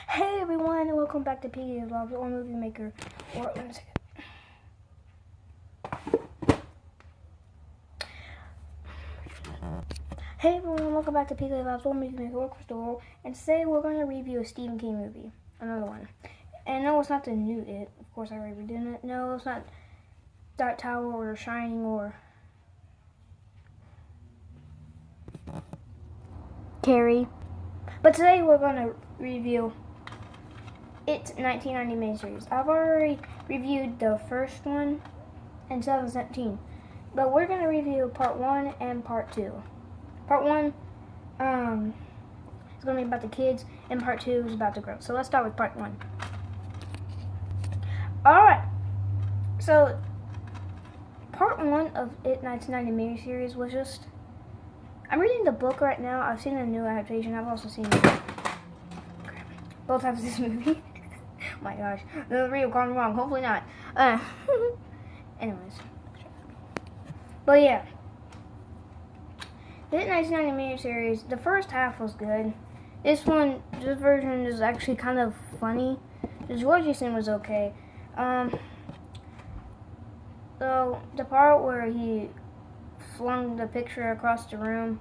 Hey everyone, and welcome back to PK Vlogs or Movie Maker. Or let me second. Hey everyone, welcome back to PK Vlogs or Movie Maker or Crystal World. And today we're going to review a Stephen King movie, another one. And no, it's not the new It. Of course, I already did it. No, it's not Dark Tower or Shining or Carrie. But today we're going to review It's 1990 miniseries. I've already reviewed the first one in 2017, but we're going to review part 1 and part 2. Part 1 is going to be about the kids, and part 2 is about the girls. So let's start with part 1. Alright, so part 1 of It 1990 miniseries was just, I'm reading the book right now. I've seen a new adaptation. I've also seen both halves of this movie. Oh my gosh, the video gone wrong. Hopefully not. Anyways, but yeah, the 1990 miniseries. The first half was good. This version is actually kind of funny. The Georgie scene was okay. So the part where he flung the picture across the room,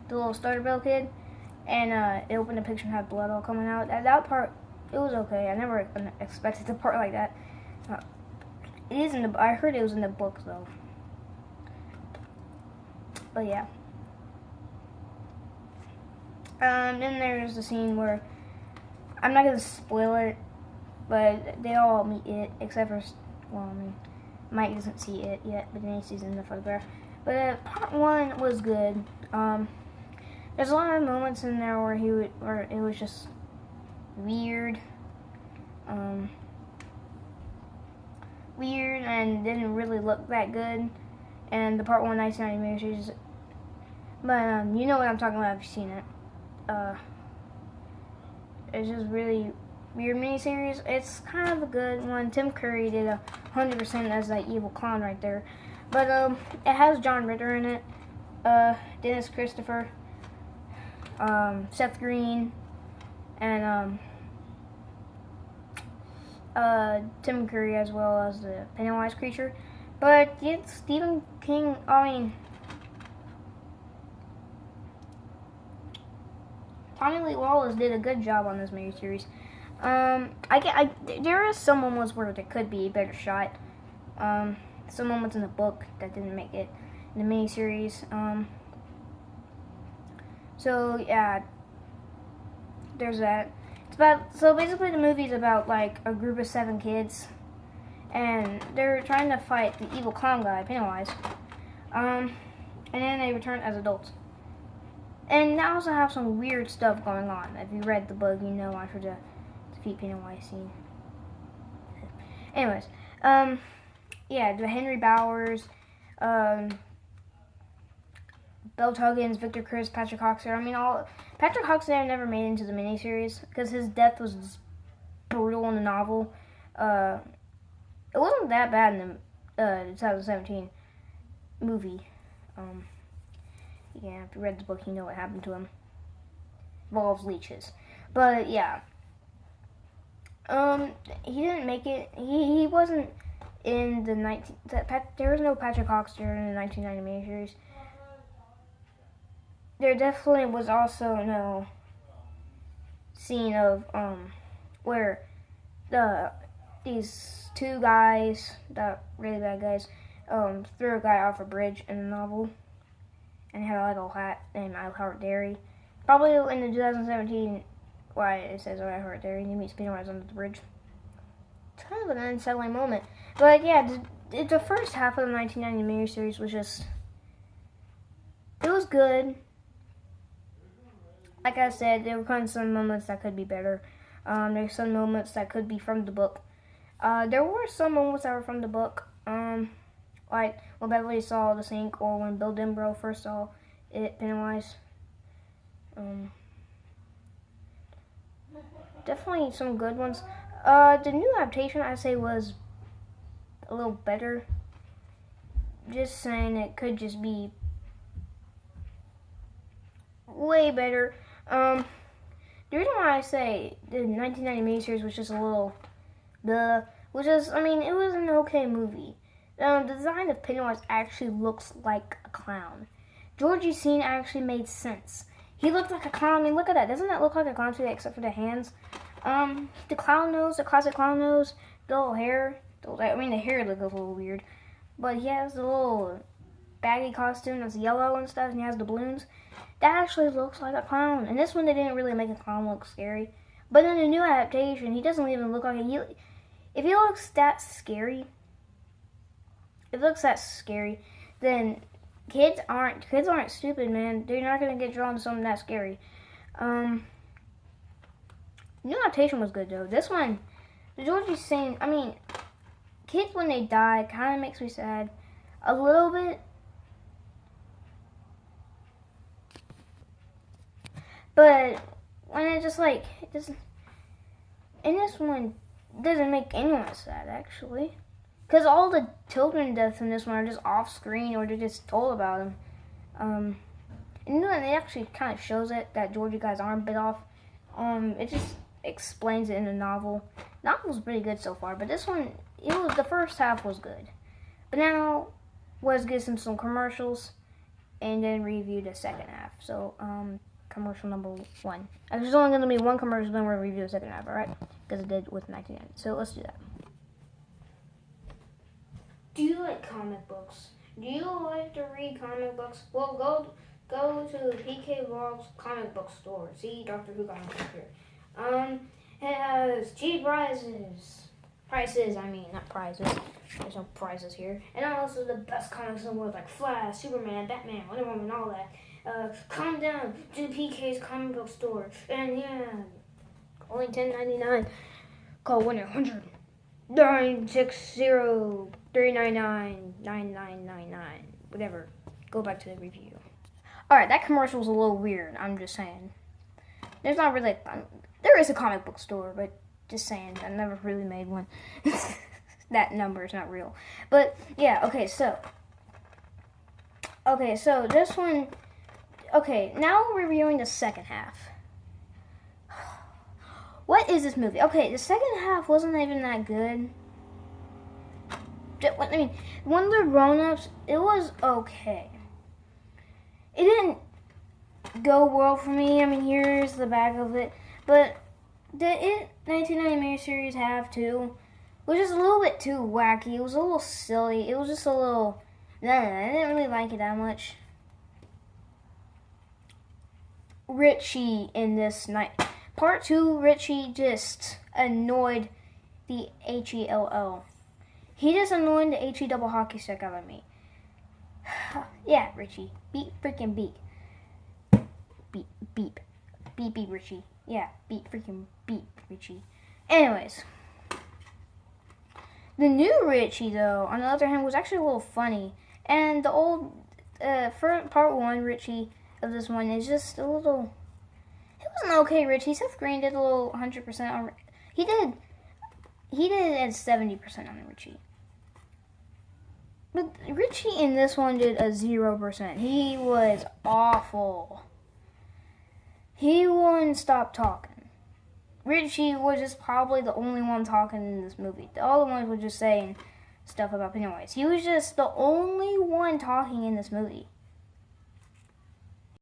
the little starter bell kid, and it opened the picture and had blood all coming out. That part, it was okay. I never expected the part like that. It is in the. I heard it was in the book though. But yeah. Then there's the scene where I'm not gonna spoil it, but they all meet It except for Mike doesn't see It yet, but then he sees it in the photograph. But part 1 was good. There's a lot of moments in there where it was just weird, and didn't really look that good. And the part 1 1990 miniseries, but you know what I'm talking about if you've seen it. It's just really weird miniseries. It's kind of a good one. Tim Curry did 100% as that evil clown right there. But it has John Ritter in it, Dennis Christopher, Seth Green, and Tim Curry as well as the Pennywise creature. But it's Stephen King. Tommy Lee Wallace did a good job on this miniseries. There are some moments where there could be a better shot. Some moments in the book that didn't make it in the miniseries. So yeah, there's that. So basically the movie's about like a group of 7 kids, and they're trying to fight the evil clown guy, Pennywise. And then they return as adults. And they also have some weird stuff going on. If you read the book, you know after the defeat Pennywise scene. Anyways, yeah, the Henry Bowers, Bell Tuggins, Victor Chris, Patrick Hoxsey. Patrick Hoxsey never made it into the miniseries because his death was just brutal in the novel. It wasn't that bad in the 2017 movie. Yeah, if you read the book, you know what happened to him. Involves leeches. But yeah. He didn't make it. He wasn't in the there was no Patrick Hoxsey in the 1990 miniseries. There definitely was also no scene of where these 2 guys, that really bad guys, threw a guy off a bridge in the novel. And he had a little hat named I Heart Dairy. Probably in the 2017, why it says I Heart Dairy, and he meets Pennywise under the bridge. It's kind of an unsettling moment. But yeah, the first half of the 1990 miniseries was just, it was good. Like I said, there were kind of some moments that could be better. There's some moments that could be from the book. There were some moments that were from the book. Like when Beverly saw the sink, or when Bill Denbrough first saw It, Pennywise. Definitely some good ones. The new adaptation, I'd say, was a little better. Just saying, it could just be way better. the reason why I say the 1990 miniseries was just a little, was just, I mean, it was an okay movie. The design of Pennywise actually looks like a clown. Georgie's scene actually made sense. He looked like a clown. I mean, look at that. Doesn't that look like a clown to you, except for the hands? The clown nose, the classic clown nose, the little hair. I mean, the hair looks a little weird. But he has the little baggy costume that's yellow and stuff, and he has the balloons. That actually looks like a clown. And this one, they didn't really make a clown look scary. But in the new adaptation, he doesn't even look like it. If he looks that scary, then kids aren't stupid, man. They're not gonna get drawn to something that scary. New adaptation was good though. This one, the Georgie's scene, I mean, kids when they die kind of makes me sad a little bit. But when it just like, it doesn't, in this one, doesn't make anyone sad actually. Because all the children deaths in this one are just off screen or they're just told about them. And you know, it actually kind of shows it, that Georgie guy's arm bit off. It just explains it in the novel. The novel's pretty good so far, but this one, the first half was good. But now, let's get some commercials and then review the second half. So, commercial number 1. There's only going to be one commercial, then we'll review the second half, alright? Because it did with 1990. So, let's do that. Do you like comic books? Do you like to read comic books? Well, go to PK Vlogs comic book store. See Doctor Who comic book here. It has cheap prices. Not prizes. There's no prizes here. And also the best comics in the world, like Flash, Superman, Batman, Wonder Woman, all that. Come down to PK's comic book store. And yeah, only $10.99. Call 1-800-960-399-9999. Whatever. Go back to the review. Alright, that commercial was a little weird. I'm just saying. There's not really... There is a comic book store, but just saying. I never really made one. That number is not real. But, yeah, okay, so this one... Okay, now we're reviewing the second half. What is this movie? Okay, the second half wasn't even that good. I mean, when they're grown-ups, it was okay. It didn't go well for me. I mean, here's the back of it. But the 1990 miniseries half 2 was just a little bit too wacky. It was a little silly. It was just a little... I didn't really like it that much. Richie in this night. Part 2, Richie just annoyed the H-E-L-L. He just annoyed the H-E double hockey stick out of me. Yeah, Richie. Beep, freaking beep. Beep, beep. Beep, beep, Richie. Yeah, beep, freaking beep, Richie. Anyways. The new Richie, though, on the other hand, was actually a little funny. And the old, for part 1 Richie of this one is just a little... It was an okay Richie. Seth Green did a little 100% on... He did at 70% on Richie. But Richie in this one did a 0%. He was awful. He wouldn't stop talking. Richie was just probably the only one talking in this movie. The other ones were just saying stuff about Pennywise. He was just the only one talking in this movie.